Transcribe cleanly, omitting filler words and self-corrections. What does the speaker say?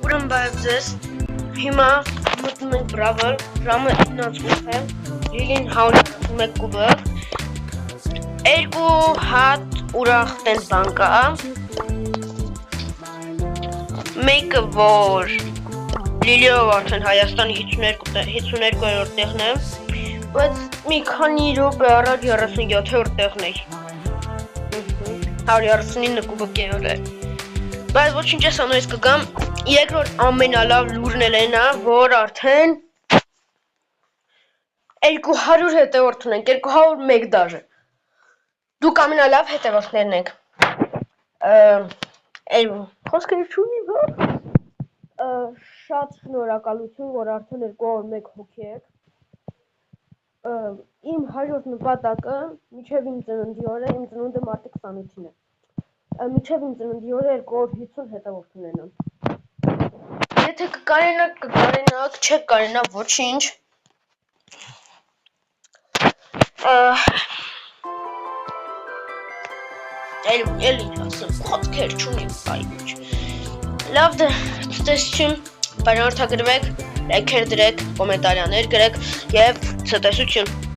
Ուրեմն բայց ձեզ հիմա մտնում ենք Brawl, ժամը 9:08 է, Լիլին 141 կուբը, 2 հատ ուրախ տենց բան կա, մեկը որ Լիլիով արդեն Հայաստանի 52-րդ տեղն է, բայց մի քանի րոպե առաջ 37-րդ տեղն է, 139 կուբոկեր է, բայց ոչինչ ես անում ես կգամ, երկրորդ ամենալավ լուրն էլ են որ արդեն 200 հետևորդ ունենք, 201 դաժե, դուք ամենալավ հետևորդներն եք, խոսքեր չունի, շատ շնորհակալություն, որ արդեն 201 հոգի եք, իմ հաջորդ նպատակը մինչև իմ ծննդի օրը, իմ ծնունդը մարտի 28-ին է, մինչև իմ ծննդի օրը 250 հետևորդ ունենամ, եթե կկարենաք, չեք կարենա ոչինչ, էլ ինչ ասեմ, խոսքեր չունի, բայիչ, լավ տեսություն, բանորդագրվեք, լայքեր դրեք, կոմենտարյաներ գրեք և ցտեսություն։